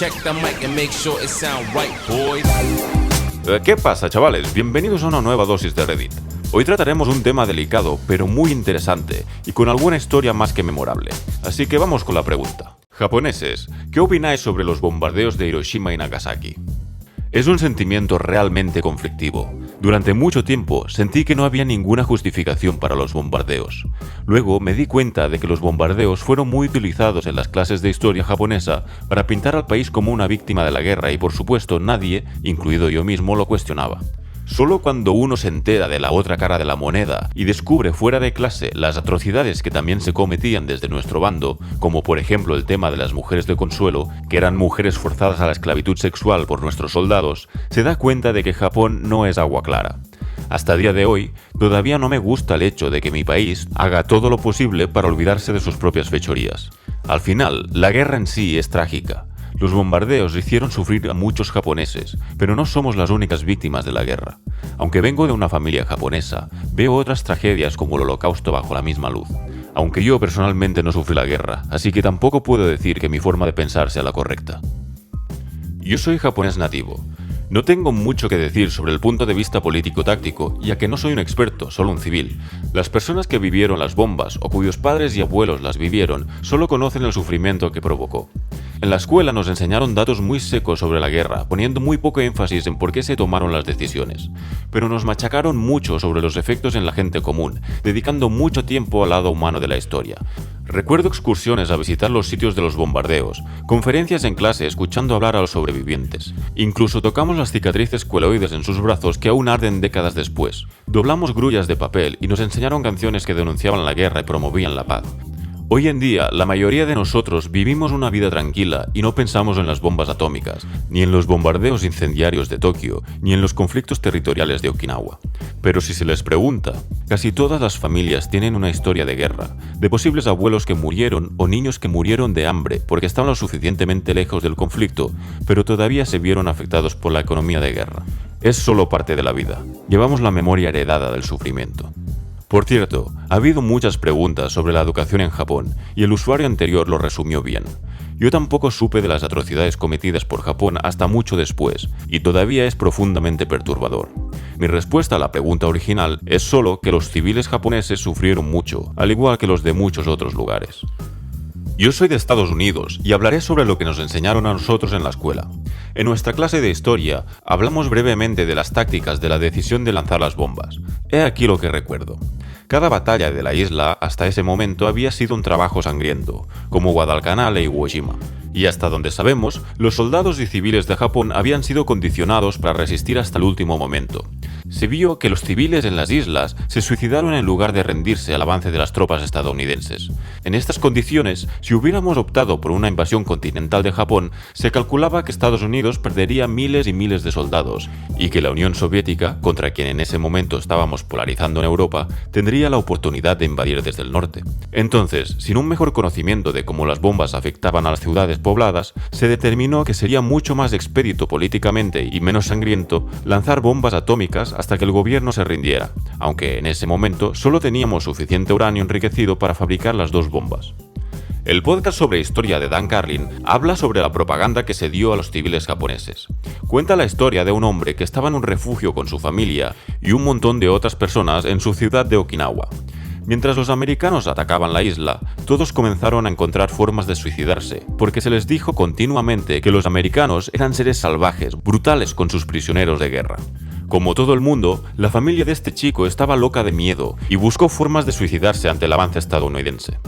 check the mic and make sure it sound right, boys. ¿Qué pasa, chavales? Bienvenidos a una nueva dosis de Reddit. Hoy trataremos un tema delicado, pero muy interesante, y con alguna historia más que memorable. Así que vamos con la pregunta. Japoneses, ¿qué opináis sobre los bombardeos de Hiroshima y Nagasaki? Es un sentimiento realmente conflictivo. Durante mucho tiempo sentí que no había ninguna justificación para los bombardeos. Luego me di cuenta de que los bombardeos fueron muy utilizados en las clases de historia japonesa para pintar al país como una víctima de la guerra y por supuesto nadie, incluido yo mismo, lo cuestionaba. Solo cuando uno se entera de la otra cara de la moneda y descubre fuera de clase las atrocidades que también se cometían desde nuestro bando, como por ejemplo el tema de las mujeres de consuelo, que eran mujeres forzadas a la esclavitud sexual por nuestros soldados, se da cuenta de que Japón no es agua clara. Hasta el día de hoy, todavía no me gusta el hecho de que mi país haga todo lo posible para olvidarse de sus propias fechorías. Al final, la guerra en sí es trágica. Los bombardeos hicieron sufrir a muchos japoneses, pero no somos las únicas víctimas de la guerra. Aunque vengo de una familia japonesa, veo otras tragedias como el Holocausto bajo la misma luz. Aunque yo personalmente no sufrí la guerra, así que tampoco puedo decir que mi forma de pensar sea la correcta. Yo soy japonés nativo. No tengo mucho que decir sobre el punto de vista político-táctico, ya que no soy un experto, solo un civil. Las personas que vivieron las bombas o cuyos padres y abuelos las vivieron solo conocen el sufrimiento que provocó. En la escuela nos enseñaron datos muy secos sobre la guerra, poniendo muy poco énfasis en por qué se tomaron las decisiones. Pero nos machacaron mucho sobre los efectos en la gente común, dedicando mucho tiempo al lado humano de la historia. Recuerdo excursiones a visitar los sitios de los bombardeos, conferencias en clase escuchando hablar a los sobrevivientes. Incluso tocamos las cicatrices queloides en sus brazos que aún arden décadas después. Doblamos grullas de papel y nos enseñaron canciones que denunciaban la guerra y promovían la paz. Hoy en día, la mayoría de nosotros vivimos una vida tranquila y no pensamos en las bombas atómicas, ni en los bombardeos incendiarios de Tokio, ni en los conflictos territoriales de Okinawa. Pero si se les pregunta, casi todas las familias tienen una historia de guerra, de posibles abuelos que murieron o niños que murieron de hambre porque estaban lo suficientemente lejos del conflicto, pero todavía se vieron afectados por la economía de guerra. Es solo parte de la vida. Llevamos la memoria heredada del sufrimiento. Por cierto, ha habido muchas preguntas sobre la educación en Japón y el usuario anterior lo resumió bien. Yo tampoco supe de las atrocidades cometidas por Japón hasta mucho después, y todavía es profundamente perturbador. Mi respuesta a la pregunta original es solo que los civiles japoneses sufrieron mucho, al igual que los de muchos otros lugares. Yo soy de Estados Unidos y hablaré sobre lo que nos enseñaron a nosotros en la escuela. En nuestra clase de historia, hablamos brevemente de las tácticas de la decisión de lanzar las bombas. He aquí lo que recuerdo. Cada batalla de la isla hasta ese momento había sido un trabajo sangriento, como Guadalcanal e Iwo Jima. Y hasta donde sabemos, los soldados y civiles de Japón habían sido condicionados para resistir hasta el último momento. Se vio que los civiles en las islas se suicidaron en lugar de rendirse al avance de las tropas estadounidenses. En estas condiciones, si hubiéramos optado por una invasión continental de Japón, se calculaba que Estados Unidos perdería miles y miles de soldados, y que la Unión Soviética, contra quien en ese momento estábamos polarizando en Europa, tendría la oportunidad de invadir desde el norte. Entonces, sin un mejor conocimiento de cómo las bombas afectaban a las ciudades pobladas, se determinó que sería mucho más expedito políticamente y menos sangriento lanzar bombas atómicas hasta que el gobierno se rindiera, aunque en ese momento solo teníamos suficiente uranio enriquecido para fabricar las dos bombas. El podcast sobre historia de Dan Carlin habla sobre la propaganda que se dio a los civiles japoneses. Cuenta la historia de un hombre que estaba en un refugio con su familia y un montón de otras personas en su ciudad de Okinawa. Mientras los americanos atacaban la isla, todos comenzaron a encontrar formas de suicidarse, porque se les dijo continuamente que los americanos eran seres salvajes, brutales con sus prisioneros de guerra. Como todo el mundo, la familia de este chico estaba loca de miedo y buscó formas de suicidarse ante el avance estadounidense.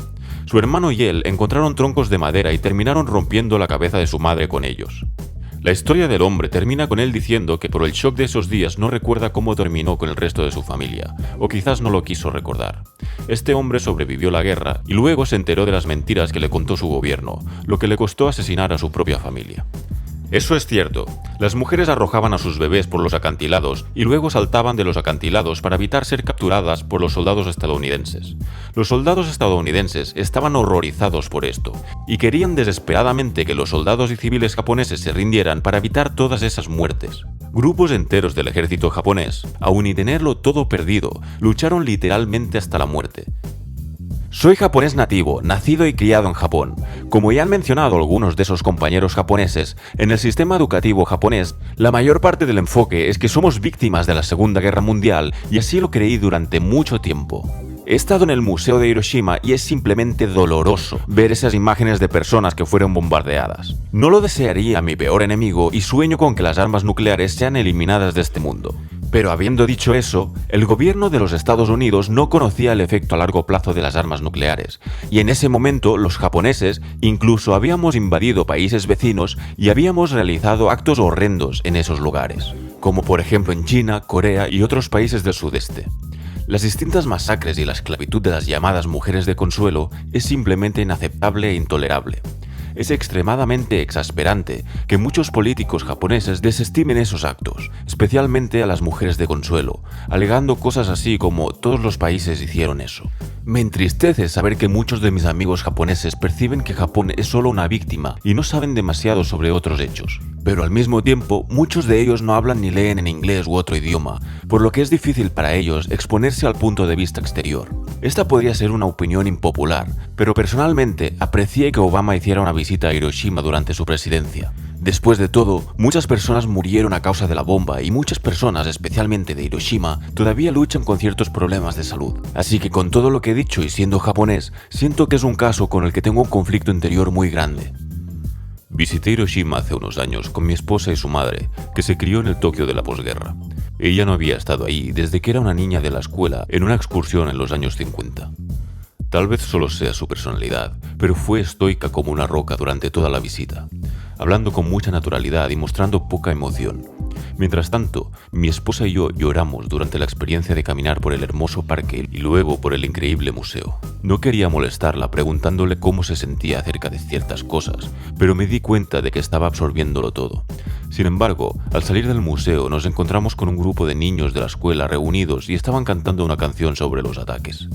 Su hermano y él encontraron troncos de madera y terminaron rompiendo la cabeza de su madre con ellos. La historia del hombre termina con él diciendo que por el shock de esos días no recuerda cómo terminó con el resto de su familia, o quizás no lo quiso recordar. Este hombre sobrevivió la guerra y luego se enteró de las mentiras que le contó su gobierno, lo que le costó asesinar a su propia familia. Eso es cierto. Las mujeres arrojaban a sus bebés por los acantilados y luego saltaban de los acantilados para evitar ser capturadas por los soldados estadounidenses. Los soldados estadounidenses estaban horrorizados por esto y querían desesperadamente que los soldados y civiles japoneses se rindieran para evitar todas esas muertes. Grupos enteros del ejército japonés, aun y tenerlo todo perdido, lucharon literalmente hasta la muerte. Soy japonés nativo, nacido y criado en Japón. Como ya han mencionado algunos de esos compañeros japoneses, en el sistema educativo japonés, la mayor parte del enfoque es que somos víctimas de la Segunda Guerra Mundial y así lo creí durante mucho tiempo. He estado en el Museo de Hiroshima y es simplemente doloroso ver esas imágenes de personas que fueron bombardeadas. No lo desearía a mi peor enemigo y sueño con que las armas nucleares sean eliminadas de este mundo. Pero habiendo dicho eso, el gobierno de los Estados Unidos no conocía el efecto a largo plazo de las armas nucleares, y en ese momento los japoneses incluso habíamos invadido países vecinos y habíamos realizado actos horrendos en esos lugares, como por ejemplo en China, Corea y otros países del sudeste. Las distintas masacres y la esclavitud de las llamadas mujeres de consuelo es simplemente inaceptable e intolerable. Es extremadamente exasperante que muchos políticos japoneses desestimen esos actos, especialmente a las mujeres de consuelo, alegando cosas así como todos los países hicieron eso. Me entristece saber que muchos de mis amigos japoneses perciben que Japón es solo una víctima y no saben demasiado sobre otros hechos. Pero al mismo tiempo, muchos de ellos no hablan ni leen en inglés u otro idioma, por lo que es difícil para ellos exponerse al punto de vista exterior. Esta podría ser una opinión impopular, pero personalmente aprecié que Obama hiciera una visita a Hiroshima durante su presidencia. Después de todo, muchas personas murieron a causa de la bomba y muchas personas, especialmente de Hiroshima, todavía luchan con ciertos problemas de salud. Así que con todo lo que he dicho y siendo japonés, siento que es un caso con el que tengo un conflicto interior muy grande. Visité Hiroshima hace unos años con mi esposa y su madre, que se crió en el Tokio de la posguerra. Ella no había estado ahí desde que era una niña de la escuela en una excursión en los años 50. Tal vez solo sea su personalidad, pero fue estoica como una roca durante toda la visita, hablando con mucha naturalidad y mostrando poca emoción. Mientras tanto, mi esposa y yo lloramos durante la experiencia de caminar por el hermoso parque y luego por el increíble museo. No quería molestarla preguntándole cómo se sentía acerca de ciertas cosas, pero me di cuenta de que estaba absorbiéndolo todo. Sin embargo, al salir del museo nos encontramos con un grupo de niños de la escuela reunidos y estaban cantando una canción sobre los ataques.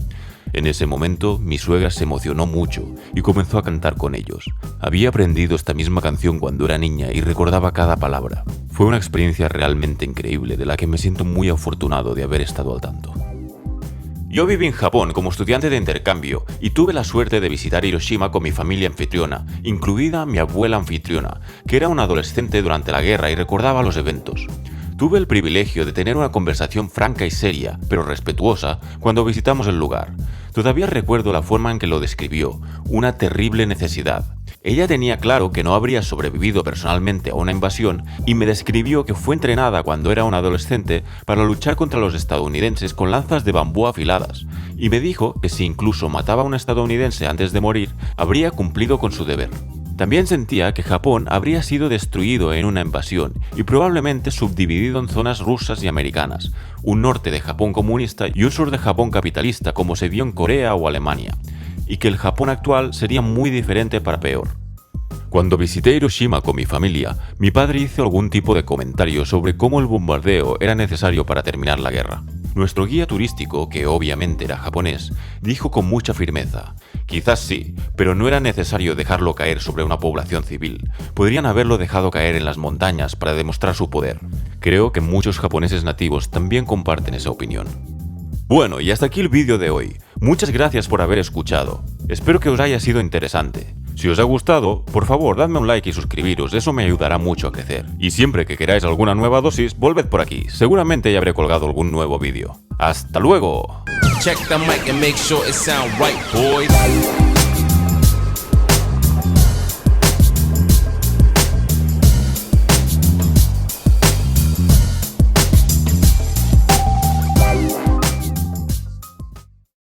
En ese momento, mi suegra se emocionó mucho y comenzó a cantar con ellos. Había aprendido esta misma canción cuando era niña y recordaba cada palabra. Fue una experiencia realmente increíble de la que me siento muy afortunado de haber estado al tanto. Yo viví en Japón como estudiante de intercambio y tuve la suerte de visitar Hiroshima con mi familia anfitriona, incluida mi abuela anfitriona, que era una adolescente durante la guerra y recordaba los eventos. Tuve el privilegio de tener una conversación franca y seria, pero respetuosa, cuando visitamos el lugar. Todavía recuerdo la forma en que lo describió, una terrible necesidad. Ella tenía claro que no habría sobrevivido personalmente a una invasión y me describió que fue entrenada cuando era una adolescente para luchar contra los estadounidenses con lanzas de bambú afiladas, y me dijo que si incluso mataba a un estadounidense antes de morir, habría cumplido con su deber. También sentía que Japón habría sido destruido en una invasión y probablemente subdividido en zonas rusas y americanas, un norte de Japón comunista y un sur de Japón capitalista como se vio en Corea o Alemania, y que el Japón actual sería muy diferente para peor. Cuando visité Hiroshima con mi familia, mi padre hizo algún tipo de comentario sobre cómo el bombardeo era necesario para terminar la guerra. Nuestro guía turístico, que obviamente era japonés, dijo con mucha firmeza: quizás sí, pero no era necesario dejarlo caer sobre una población civil. Podrían haberlo dejado caer en las montañas para demostrar su poder. Creo que muchos japoneses nativos también comparten esa opinión. Bueno, y hasta aquí el vídeo de hoy. Muchas gracias por haber escuchado. Espero que os haya sido interesante. Si os ha gustado, por favor, dadme un like y suscribiros, eso me ayudará mucho a crecer. Y siempre que queráis alguna nueva dosis, volved por aquí, seguramente ya habré colgado algún nuevo vídeo. ¡Hasta luego! Check the mic and make sure it sound right, boys.